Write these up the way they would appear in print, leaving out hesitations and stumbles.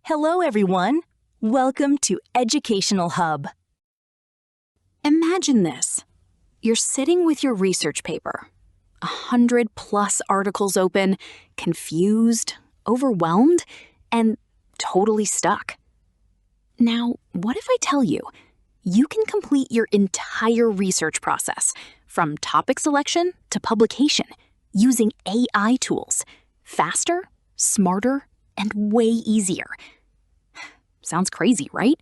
Hello, everyone. Welcome to Educational Hub. Imagine this. You're sitting with your research paper, 100+ articles open, confused, overwhelmed, and totally stuck. Now, what if I tell you, you can complete your entire research process, from topic selection to publication, using AI tools, faster, smarter, and way easier. Sounds crazy, right?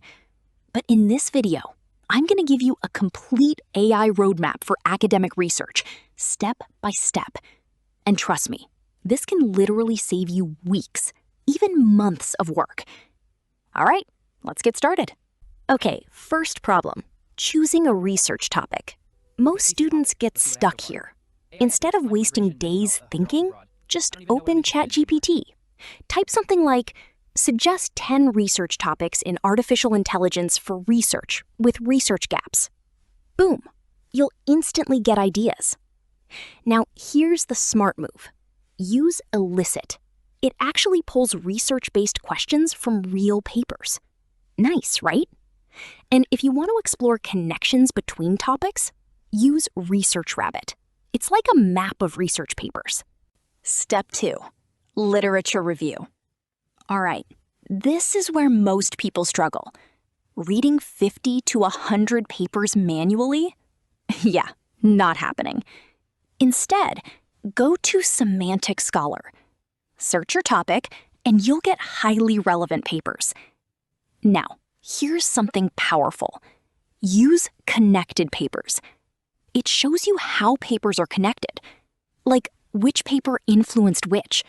But in this video, I'm going to give you a complete AI roadmap for academic research, step by step. And trust me, this can literally save you weeks, even months of work. All right, let's get started. Okay, first problem, choosing a research topic. Most students get stuck here. Instead of wasting days thinking, just open ChatGPT. Type something like, suggest 10 research topics in artificial intelligence for research with research gaps. Boom, you'll instantly get ideas. Now, here's the smart move. Use Elicit. It actually pulls research-based questions from real papers. Nice, right? And if you want to explore connections between topics, use ResearchRabbit. It's like a map of research papers. Step 2, literature review. All right, this is where most people struggle. Reading 50 to 100 papers manually? Yeah, not happening. Instead, go to Semantic Scholar. Search your topic, and you'll get highly relevant papers. Now, here's something powerful. Use connected papers. It shows you how papers are connected, like which paper influenced which.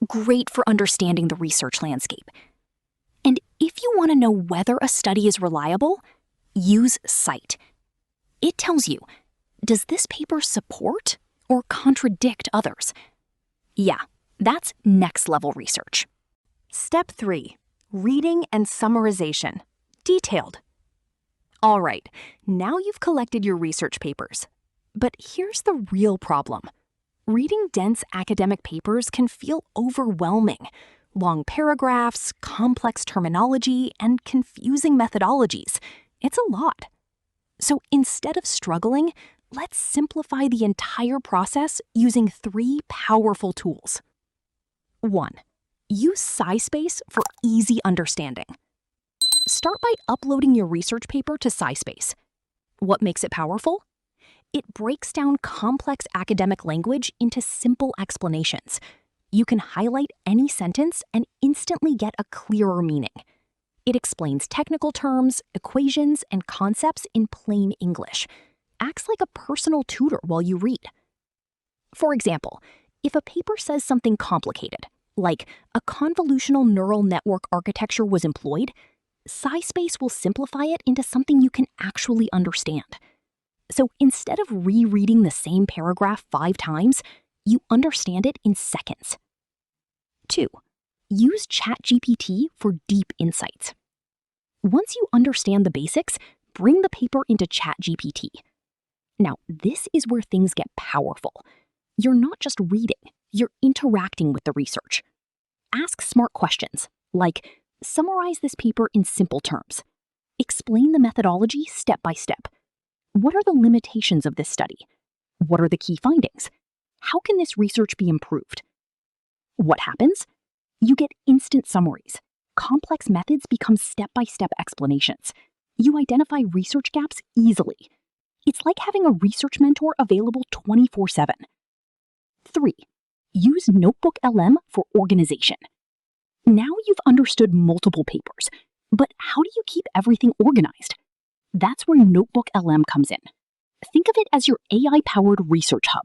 Great for understanding the research landscape. And if you want to know whether a study is reliable, use Scite. It tells you, does this paper support or contradict others? Yeah, that's next-level research. Step 3, reading and summarization. Detailed. All right, now you've collected your research papers. But here's the real problem. Reading dense academic papers can feel overwhelming. Long paragraphs, complex terminology, and confusing methodologies. It's a lot. So instead of struggling, let's simplify the entire process using 3 powerful tools. 1. Use SciSpace for easy understanding. Start by uploading your research paper to SciSpace. What makes it powerful? It breaks down complex academic language into simple explanations. You can highlight any sentence and instantly get a clearer meaning. It explains technical terms, equations, and concepts in plain English. Acts like a personal tutor while you read. For example, if a paper says something complicated, like a convolutional neural network architecture was employed, SciSpace will simplify it into something you can actually understand. So instead of rereading the same paragraph 5 times, you understand it in seconds. 2. Use ChatGPT for deep insights. Once you understand the basics, bring the paper into ChatGPT. Now, this is where things get powerful. You're not just reading, you're interacting with the research. Ask smart questions, like, summarize this paper in simple terms. Explain the methodology step by step. What are the limitations of this study? What are the key findings? How can this research be improved? What happens? You get instant summaries. Complex methods become step-by-step explanations. You identify research gaps easily. It's like having a research mentor available 24/7. 3. Use NotebookLM for organization. Now you've understood multiple papers, but how do you keep everything organized? That's where NotebookLM comes in. Think of it as your AI-powered research hub.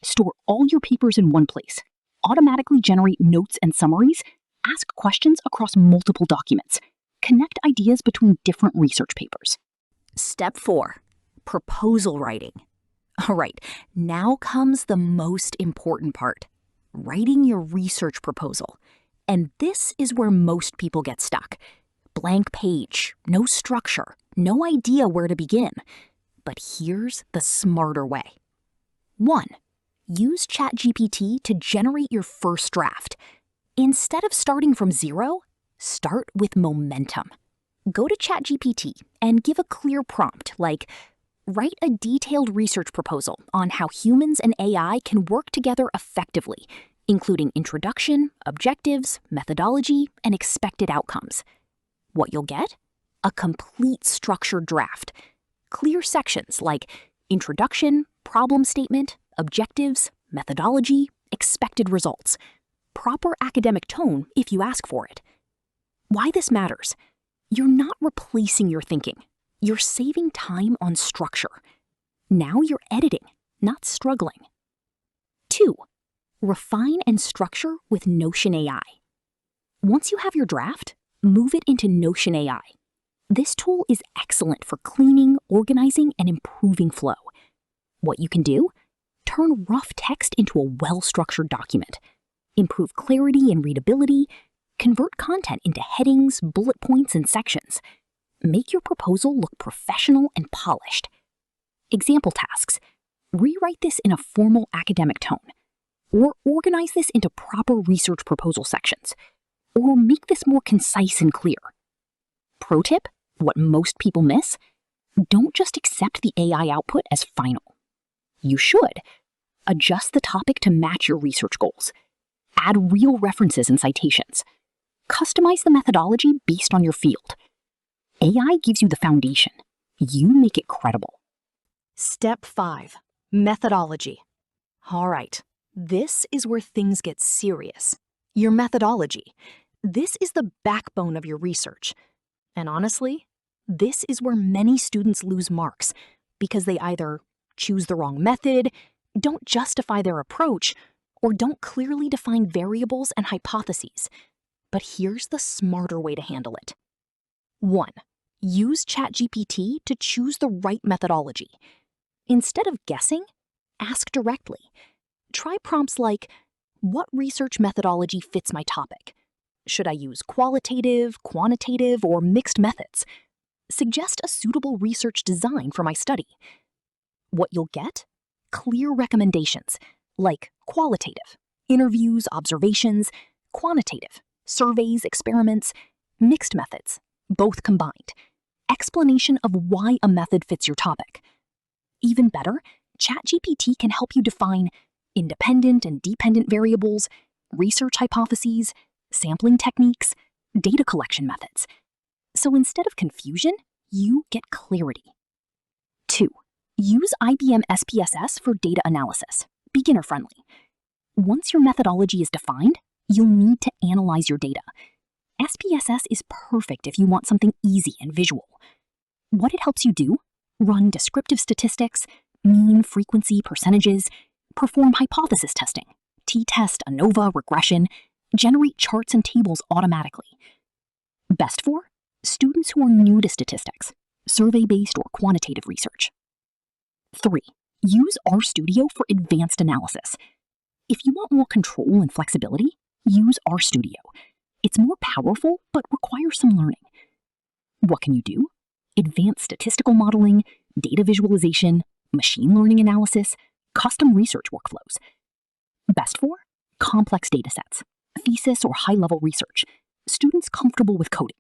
Store all your papers in one place, automatically generate notes and summaries, ask questions across multiple documents, connect ideas between different research papers. Step 4, proposal writing. All right, now comes the most important part, writing your research proposal. And this is where most people get stuck. Blank page, no structure, no idea where to begin. But here's the smarter way. 1. Use ChatGPT to generate your first draft. Instead of starting from zero, Start with momentum. Go to ChatGPT and give a clear prompt like, write a detailed research proposal on how humans and AI can work together effectively, including introduction, objectives, methodology, and expected outcomes. What you'll get? A complete structured draft. Clear sections like introduction, problem statement, objectives, methodology, expected results. Proper academic tone if you ask for it. Why this matters? You're not replacing your thinking. You're saving time on structure. Now you're editing, not struggling. 2. Refine and structure with Notion AI. Once you have your draft, move it into Notion AI. This tool is excellent for cleaning, organizing, and improving flow. What you can do? Turn rough text into a well-structured document. Improve clarity and readability. Convert content into headings, bullet points, and sections. Make your proposal look professional and polished. Example tasks. Rewrite this in a formal academic tone. Or organize this into proper research proposal sections. Or make this more concise and clear. Pro tip, what most people miss? Don't just accept the AI output as final. You should. Adjust the topic to match your research goals. Add real references and citations. Customize the methodology based on your field. AI gives you the foundation. You make it credible. Step 5. Methodology. All right, this is where things get serious. Your methodology. This is the backbone of your research. And honestly, this is where many students lose marks because they either choose the wrong method, don't justify their approach, or don't clearly define variables and hypotheses. But here's the smarter way to handle it. 1. Use ChatGPT to choose the right methodology. Instead of guessing, ask directly. Try prompts like, what research methodology fits my topic? Should I use qualitative, quantitative, or mixed methods? Suggest a suitable research design for my study. What you'll get? Clear recommendations, like qualitative, interviews, observations, quantitative, surveys, experiments, mixed methods, both combined. Explanation of why a method fits your topic. Even better, ChatGPT can help you define independent and dependent variables, research hypotheses, sampling techniques, data collection methods. So instead of confusion, you get clarity. 2. Use IBM SPSS for data analysis, beginner-friendly. Once your methodology is defined, you'll need to analyze your data. SPSS is perfect if you want something easy and visual. What it helps you do? Run descriptive statistics, mean, frequency, percentages, perform hypothesis testing, t-test, ANOVA, regression, generate charts and tables automatically. Best for students who are new to statistics, survey-based or quantitative research. 3. Use RStudio for advanced analysis. If you want more control and flexibility, use RStudio. It's more powerful, but requires some learning. What can you do? Advanced statistical modeling, data visualization, machine learning analysis, custom research workflows. Best for complex datasets, thesis or high-level research, students comfortable with coding.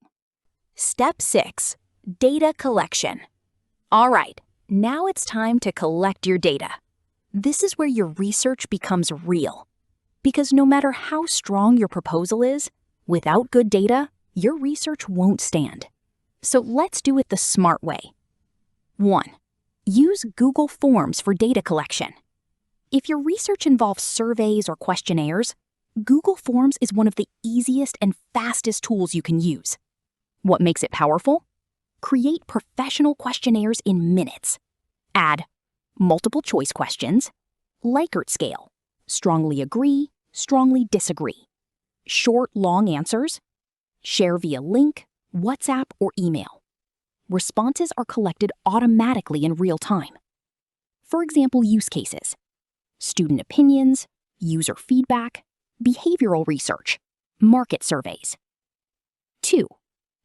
Step 6. Data collection. All right, now it's time to collect your data. This is where your research becomes real. Because no matter how strong your proposal is, without good data, your research won't stand. So let's do it the smart way. 1. Use Google Forms for data collection. If your research involves surveys or questionnaires, Google Forms is one of the easiest and fastest tools you can use. What makes it powerful? Create professional questionnaires in minutes. Add multiple choice questions, Likert scale, strongly agree, strongly disagree, short, long answers, share via link, WhatsApp, or email. Responses are collected automatically in real time. For example, use cases: student opinions, user feedback, behavioral research, market surveys. 2.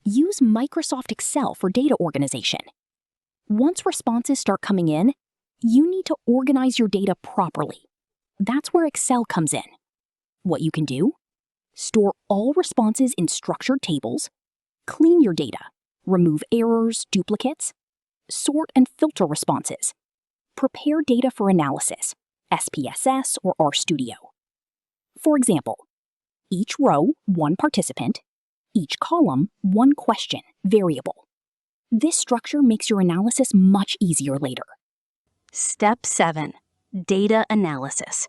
Use Microsoft Excel for data organization. Once responses start coming in, you need to organize your data properly. That's where Excel comes in. What you can do? Store all responses in structured tables. Clean your data. Remove errors, duplicates. Sort and filter responses. Prepare data for analysis, SPSS or RStudio. For example, each row, one participant, each column, one question, variable. This structure makes your analysis much easier later. Step 7. Data analysis.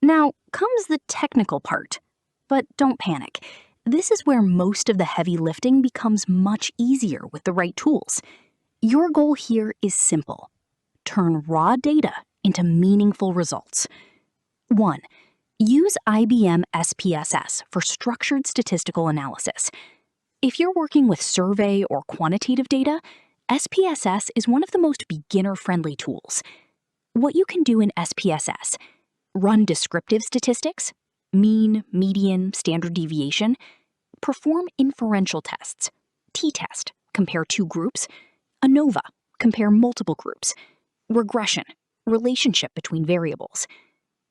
Now comes the technical part. But don't panic. This is where most of the heavy lifting becomes much easier with the right tools. Your goal here is simple. Turn raw data into meaningful results. 1. Use IBM SPSS for structured statistical analysis. If you're working with survey or quantitative data, SPSS is one of the most beginner-friendly tools. What you can do in SPSS: run descriptive statistics, mean, median, standard deviation, perform inferential tests, t-test, compare two groups, ANOVA, compare multiple groups, regression, relationship between variables,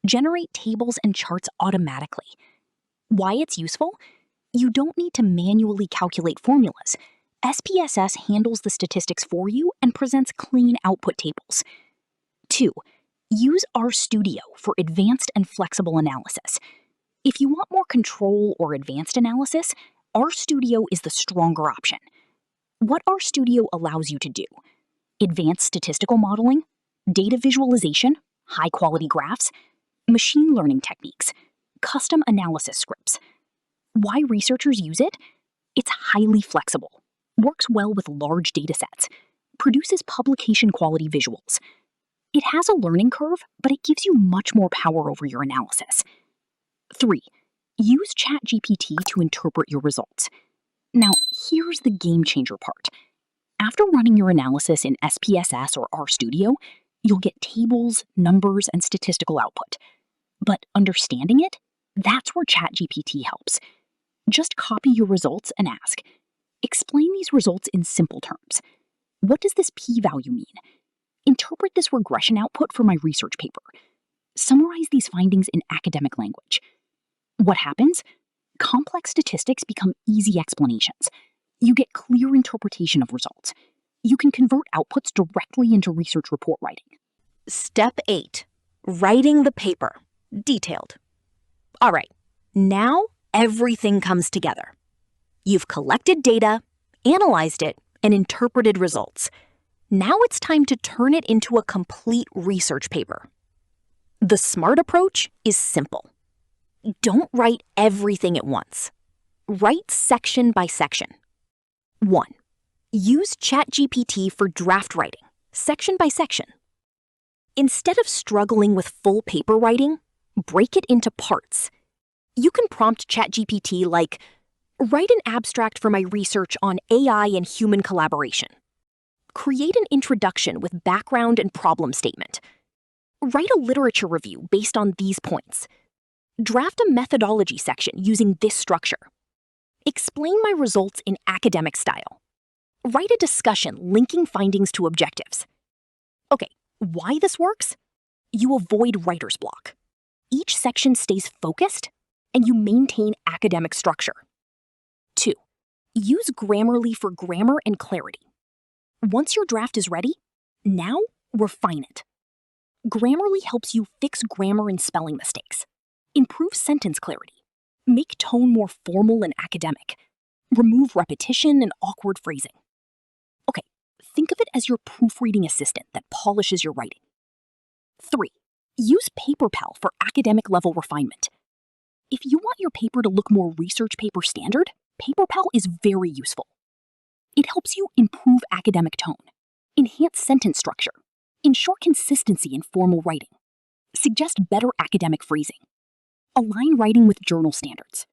generate tables and charts automatically. Why it's useful? You don't need to manually calculate formulas. SPSS handles the statistics for you and presents clean output tables. 2. Use RStudio for advanced and flexible analysis. If you want more control or advanced analysis, RStudio is the stronger option. What RStudio allows you to do: advanced statistical modeling, data visualization, high-quality graphs, machine learning techniques, custom analysis scripts. Why researchers use it? It's highly flexible, works well with large datasets, produces publication-quality visuals. It has a learning curve, but it gives you much more power over your analysis. 3. Use ChatGPT to interpret your results. Now, here's the game-changer part. After running your analysis in SPSS or RStudio, you'll get tables, numbers, and statistical output. But understanding it? That's where ChatGPT helps. Just copy your results and ask, explain these results in simple terms. What does this p-value mean? Interpret this regression output for my research paper. Summarize these findings in academic language. What happens? Complex statistics become easy explanations. You get clear interpretation of results. You can convert outputs directly into research report writing. Step 8. Writing the paper. Detailed. All right, now everything comes together. You've collected data, analyzed it, and interpreted results. Now it's time to turn it into a complete research paper. The smart approach is simple. Don't write everything at once. Write section by section. 1. Use ChatGPT for draft writing, section by section. Instead of struggling with full paper writing, break it into parts. You can prompt ChatGPT like, write an abstract for my research on AI and human collaboration. Create an introduction with background and problem statement. Write a literature review based on these points. Draft a methodology section using this structure. Explain my results in academic style. Write a discussion linking findings to objectives. Okay, why this works? You avoid writer's block. Each section stays focused, and you maintain academic structure. 2. Use Grammarly for grammar and clarity. Once your draft is ready, now refine it. Grammarly helps you fix grammar and spelling mistakes, improve sentence clarity, make tone more formal and academic, remove repetition and awkward phrasing. Okay, think of it as your proofreading assistant that polishes your writing. 3. Use PaperPal for academic level refinement. If you want your paper to look more research paper standard, PaperPal is very useful. It helps you improve academic tone, enhance sentence structure, ensure consistency in formal writing, suggest better academic phrasing, align writing with journal standards.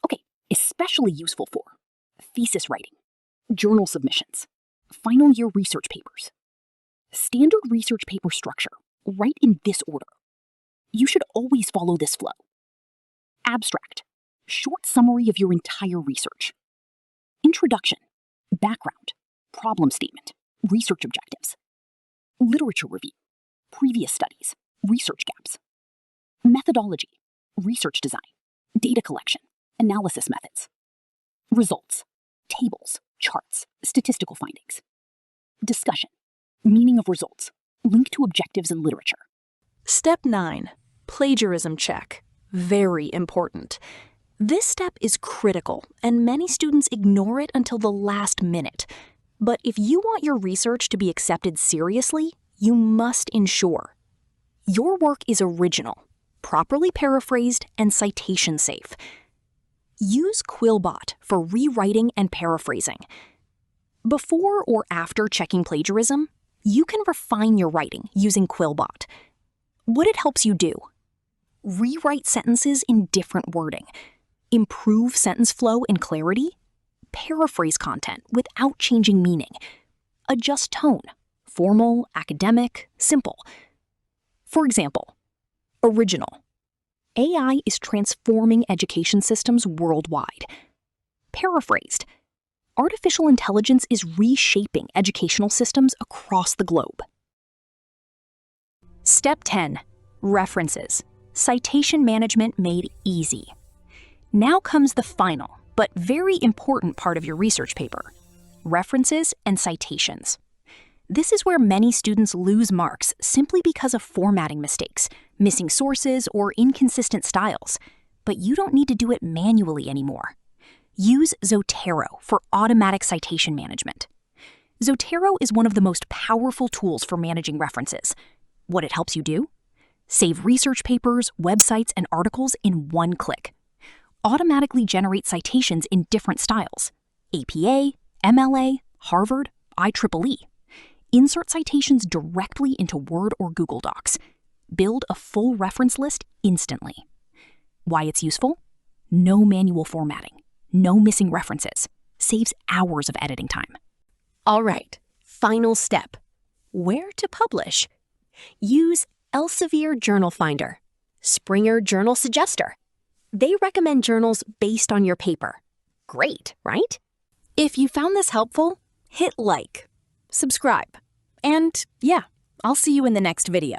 Okay, especially useful for thesis writing, journal submissions, final year research papers. Standard research paper structure, write in this order. You should always follow this flow. Abstract, short summary of your entire research. Introduction, background, problem statement, research objectives. Literature review, previous studies, research gaps. Methodology, research design, data collection, analysis methods. Results, tables, charts, statistical findings. Discussion, meaning of results, link to objectives and literature. Step 9. Plagiarism check. Very important. This step is critical, and many students ignore it until the last minute. But if you want your research to be accepted seriously, you must ensure your work is original, properly paraphrased, and citation safe. Use Quillbot for rewriting and paraphrasing. Before or after checking plagiarism, you can refine your writing using Quillbot. What it helps you do: rewrite sentences in different wording, improve sentence flow and clarity, paraphrase content without changing meaning, adjust tone, formal, academic, simple. For example, original. AI is transforming education systems worldwide. Paraphrased. Artificial intelligence is reshaping educational systems across the globe. Step 10. References. Citation management made easy. Now comes the final, but very important part of your research paper: references and citations. This is where many students lose marks simply because of formatting mistakes, missing sources, or inconsistent styles. But you don't need to do it manually anymore. Use Zotero for automatic citation management. Zotero is one of the most powerful tools for managing references. What it helps you do? Save research papers, websites, and articles in one click. Automatically generate citations in different styles: APA, MLA, Harvard, IEEE. Insert citations directly into Word or Google Docs. Build a full reference list instantly. Why it's useful? No manual formatting, no missing references. Saves hours of editing time. All right, final step. Where to publish? Use Elsevier Journal Finder, Springer Journal Suggester. They recommend journals based on your paper. Great, right? If you found this helpful, hit like, subscribe, and yeah, I'll see you in the next video.